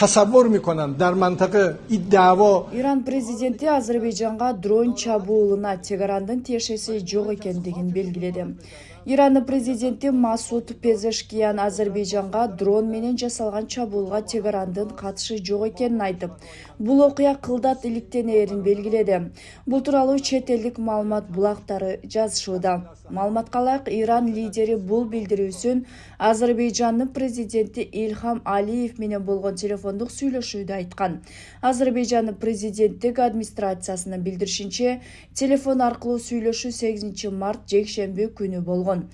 tasavvur میکنن در منطقه این دعوا. Иран президенти Азербайжанга дрон чабуулуна Тегерандын тиешеси жок экендигин белгиледи. Ирандын президенти Масуд Пезешкиян Азербайжанга дрон менен жасалган чабуулга Тегерандын катышы жок экенин айтып, бул окуя кылдат иликтенээрин белгиледи. Бул тууралуу чет элдик маалымат булактары жазышууда. Маалыматка ылайык, Иран лидери бул билдирүүсүн Азербайжандын президенти Ильхам Алиев менен болгон телефондук сүйлөшүүдө айткан. Азербайжандын президенттик администрациясынын билдиришинче, телефон аркылуу сүйлөшүү 8 март жекшемби күнү болгон.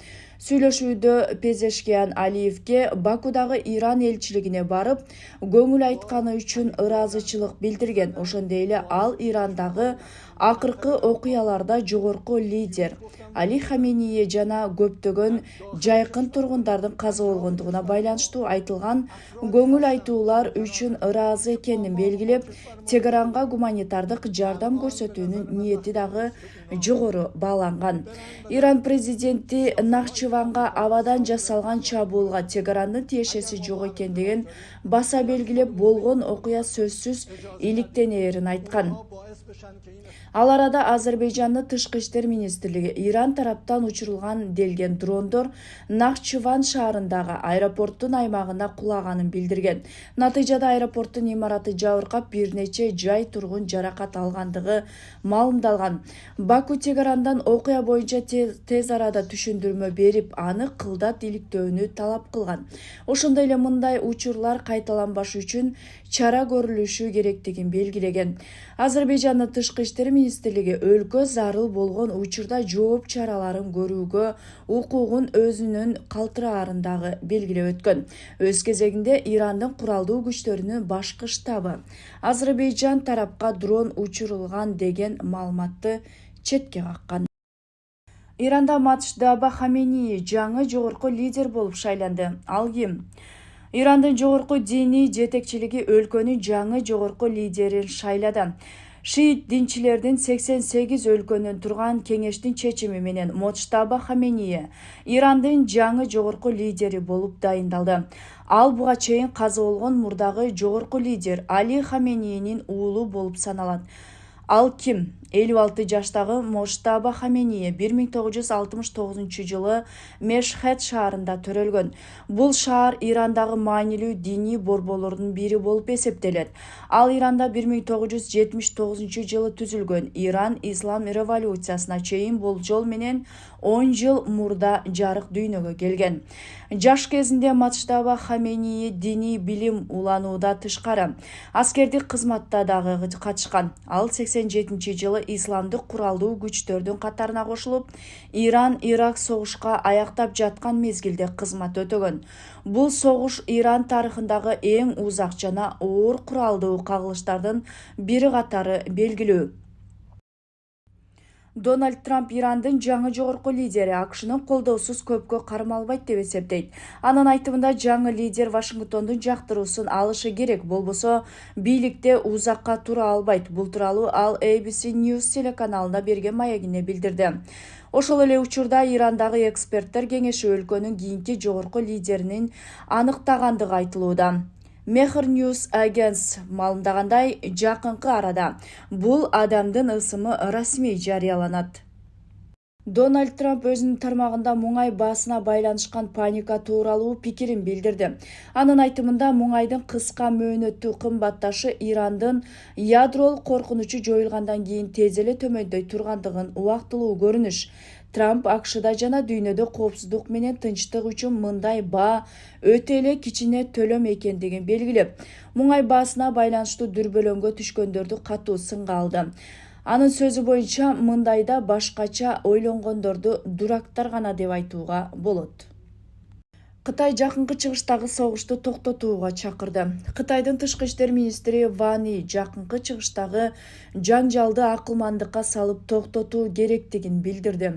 Сүйлөшүүдө Пезешкиян Алиевке Бакудагы Иран элчилигине барып, көңүл айтканы үчүн ыраазычылык билдирген. Ошондой эле ал Ирандагы акыркы окуяларда жогорку лидер Али Хаменеи жана көптөгөн жайкын тургундардын каза болгондугуна байланыштуу айтылган көңүл айтуулар үчүн ыраазы экенин белгилеп, Тегеранга гуманитардык жардам көрсөтүүнүн ниети дагы жогору бааланган. Иран президенти Нахчыванга абадан жасалган чабуулга Тегерандын тиешеси жок экендигин баса белгилеп, болгон окуя сөзсүз иликтенээрин айткан. Ал арада Азербайжандын тышкы иштер министрлиги Иран тараптан учурулган делген дрондор Нахчыван шаарындагы аэропорттун аймагына кулаганын билдирген. Натыйжада аэропорттун имараты жабыркап, бир нече жай тургун жаракат алгандыгы маалымдалган. Баку Тегерандан окуя боюнча тез арада түшүндүрмө берип, аны кылдат иликтөөнү талап кылган. Ошондой эле мындай учурлар кайталанбаш үчүн чара көрүлүшү керектигин белгилеген. Азербайжандын тышкы иштер министрлиги өлкө зарыл болгон учурда жооп чараларын көрүүгө укугун өзүнүн калтыраарын дагы белгилеп өткөн. Өз кезегинде Ирандын куралдуу күчтөрүнүн башкы штабы Азербайжан тарапка дрон учурулган деген маалыматты четке каккан. Иранда Муштаба Хаменеи жаңы жогорку лидер болуп шайланды. Ал ким? Ирандын жогорку диний жетекчилиги өлкөнүн жаңы жогорку лидерин шайлады. Шиит динчилердин 88 өлкөнүн турган кеңештин чечими менен Муштаба Хаменеи Ирандын жаңы жогорку лидери болуп дайындалды. Ал буга чейин каза болгон мурдагы жогорку лидер Али Хаменеинин уулу болуп саналат. Ал ким? 56 жаштагы Муштаба Хаменеи 1969 жылы Мешхед шаарында төрөлгөн. Бул шаар Ирандагы маанилүү диний борборлордун бири болуп эсептелет. Ал Иранда 1979 жылы түзүлгөн. Иран ислам революциясына чейин болжол менен 10 жыл мурда жарык дүйнөгө келген. Жаш кезинде Муштаба Хаменеи диний билим уланууда тышкары аскердик кызматта дагы катышкан. Ал 87 жылы исламдык куралдуу күчтөрдүн катарына кошулуп, Иран-Ирак согушка аяктап жаткан мезгилде кызмат өтөгөн. Бул согуш Иран тарыхындагы эң узак жана оор куралдуу кагылыштардын бири катары белгилүү. Дональд Трамп Ирандын жаңы жогорку лидери АКШнын колдоосуз көпкө кармалбайт деп эсептейт. Анын айтымында жаңы лидер Вашингтондун жактыруусун алышы керек, болбосо бийликте узакка тура албайт. Бул тууралуу ал ABC News телеканалына берген маегине билдирди. Ошол эле учурда Ирандагы эксперттер кеңеши өлкөнүн кийинки жогорку лидеринин аныктагандыгы айтылууда. Mehr News Agency маалымдагандай, жакынкы арада бул адамдын ысымы расмий жарыяланат. Дональд Трамп өзүнүн тармагында муңай баасына байланышкан паника тууралуу пикирин билдирди. Анын айтымында, муңайдын кыска мөөнөттүү кымбатташы Ирандын ядролук коркунучу жоюлгандан кийин тез эле төмөндөй тургандыгын убактылуу көрүнүш. Трамп АКШда жана дүйнөдө коопсуздук менен тынчтык үчүн мындай баа өтө эле кичине төлөм экендигин белгилеп, муңай баасына байланыштуу дүрбөлөңгө түшкөндөрдү катуу сынга алды. Анын сөзү боюнча, мындайда башкача ойлонгондорду дурактар гана деп айтууга болот. Кытай жакынкы чыгыштагы согушту токтотууга чакырды. Кытайдын тышкы иштер министри Ван И жакынкы чыгыштагы жаңжалды акылмандыкка салып токтотуу керектигин билдирди.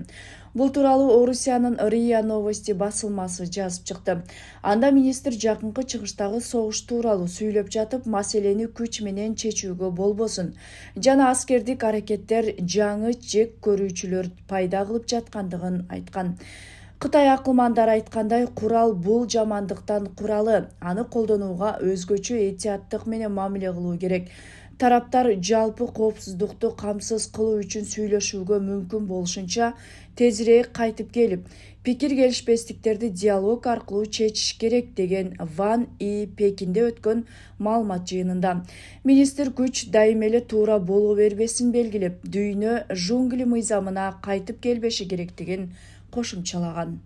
Бул тууралуу Орусиянын РИА Новости басылмасы жазып чыкты. Анда министр жакынкы чыгыштагы согуш тууралуу сүйлөп жатып, маселени күч менен чечүүгө болбосун жана аскердик аракеттер жаңы жек көрүүчүлөр пайда кылып жаткандыгын айткан. Кытай акылмандары айткандай, курал бул жамандыктан куралы. Аны колдонууга өзгөчө этияттык менен мамиле кылуу керек. Тараптар жалпы коопсуздукту камсыз кылуу үчүн сүйлөшүүгө мүмкүн болушунча тезирээк кайтып келип, пикир келишпестиктерди диалог аркылуу чечиш керек деген Ван И Пекинде өткөн маалымат жыйынында. Министр күч дайым эле туура боло бербесин белгилеп, дүйнө жунгли мыйзамына кайтып келбеши керектигин кошумчалаган.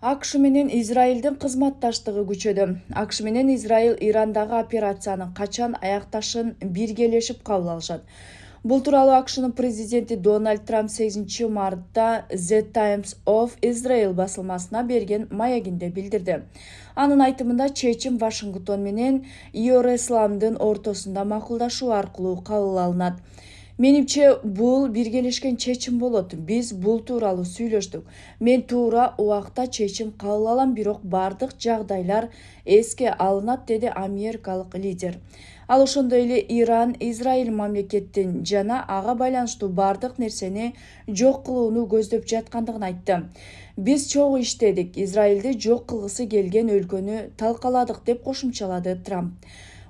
АКШ менен Израилдин кызматташтыгы күчөдө. АКШ менен Израил Ирандагы операциянын качан аякташын биргелешип кабыл алышат. Бул тууралуу АКШнын президенти Дональд Трамп 8 мартта The Times of Israel басылмасына берген маегинде билдирди. Анын айтымында чечим Вашингтон менен Иерусалимдин ортосунда макулдашуу аркылуу кабыл алынат. Менимче бул биргелешкен чечим болот. Биз бул тууралуу сүйлөштүк. Мен туура убакта чечим кабыл алам, бирок бардык жагдайлар эске алынат, деди америкалык лидер. Ал ошондой эле Иран Израиль мамлекеттин жана ага байланыштуу бардык нерсени жок кылууну көздөп жаткандыгын айтты. Биз чогуу иштедик, Израилди жок кылгысы келген өлкөнү талкаладык, деп кошумчалады Трамп.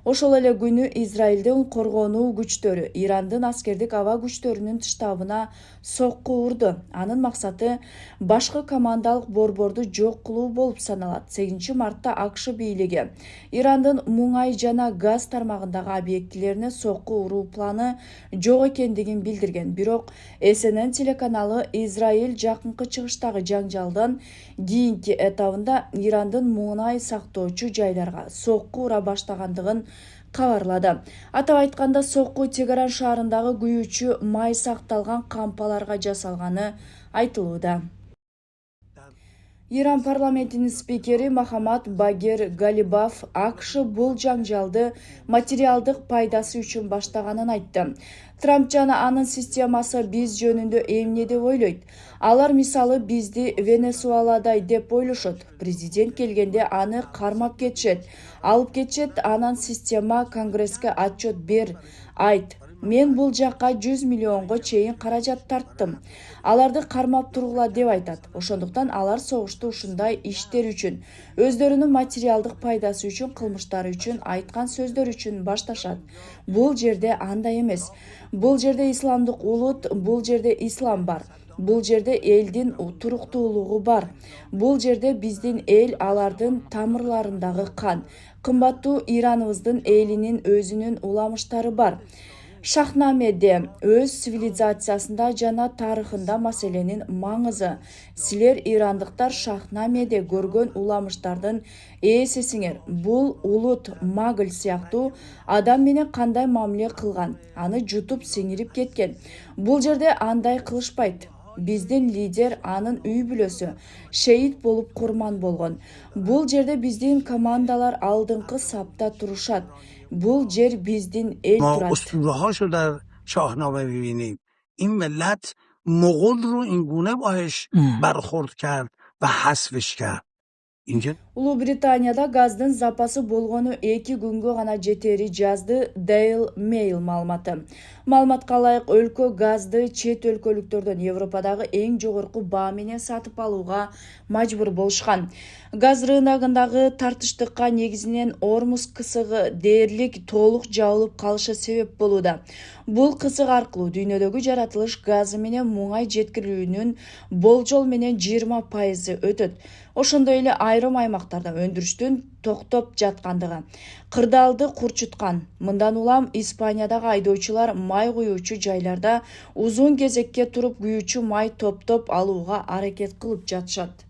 Ошол эле күнү Израилдин коргонуу күчтөрү Ирандын аскердик аба күчтөрүнүн штабына сокку урду. Анын максаты башкы командалык борборду жок кылуу болуп саналат. 8 мартта АКШ бийлиги Ирандын муңай жана газ тармагындагы объектилерине сокку уруу планы жок экендигин билдирген. Бирок CNN телеканалы Израиль жакынкы чыгыштагы жаңжалдын кийинки этабында Ирандын муңай сактоочу жайларга сокку ура баштагандыгын кабарлады. Атап айтканда, сокку Тегеран шаарындагы күйүүчү май сакталган кампаларга жасалганы айтылууда. Иран парламентинин спикери Мохаммад Багер Галибаф АКШ бул жаңжалды материалдык пайдасы үчүн баштаганын айтты. Трамп жана анын системасы биз жөнүндө эмне деп ойлойт? Алар мисалы бизди Венесуэладай деп ойлошот. Президент келгенде аны кармап кетишет, алып кетишет, анан система Конгресске отчет бер, айт. Мен бул жакка 100 миллионго чейин каражат тарттым. Аларды кармап тургула деп айтат. Ошондуктан алар согушту ушундай иштер үчүн, өздөрүнүн материалдык пайдасы үчүн, кылмыштары үчүн, айткан сөздөр үчүн башташат. Бул жерде андай эмес. Бул жерде исламдык улут, бул жерде ислам бар. Бул жерде элдин туруктуулугу бар. Бул жерде биздин эл, алардын тамырларындагы кан. Кымбаттуу Ираныбыздын элинин өзүнүн уламыштары бар. Шахнамеде өз цивилизациясында жана тарыхында маселенин маңызы. Силер ирандыктар Шахнамеде көргөн уламыштардын ээсисиңер. Бул улут Магль сыяктуу адам менен кандай мамиле кылган, аны жутуп сиңирип кеткен. Бул жерде андай кылышпайт. Биздин лидер, анын үй бүлөсү шейит болуп курман болгон. Бул жерде биздин командалар алдыңкы сапта турушат. Бул жер биздин эл турат. اسطوره‌هاشو در شاهنامه می‌بینیم. این ملت مغول رو اینگونه باهاش برخورد کرد و حذفش کرد. اینجا Улуу Британияда газдын запасы болгону 2 күнгө гана жетери, жазды Daily Mail маалыматы. Маалыматка ылайык, өлкө газды чет өлкөлүктөрдөн Европадагы эң жогорку баа менен сатып алууга мажбур болушкан. Газ рыногундагы тартыштыкка негизинен Ормуз кысыгы дээрлик толук жабылып калышы себеп болууда. Бул кысык аркылуу дүйнөдөгү жаратылыш газы менен муңай жеткирилүүнүн болжол менен 20% өтөт. Ошондой эле айрым аймактарда өндүрүштүн токтоп жаткандыгы кырдаалды курчуткан. Мындан улам Испаниядагы айдоочулар май куюучу жайларда узун кезекке туруп күйүүчү май топтоп алууга аракет кылып жатышат.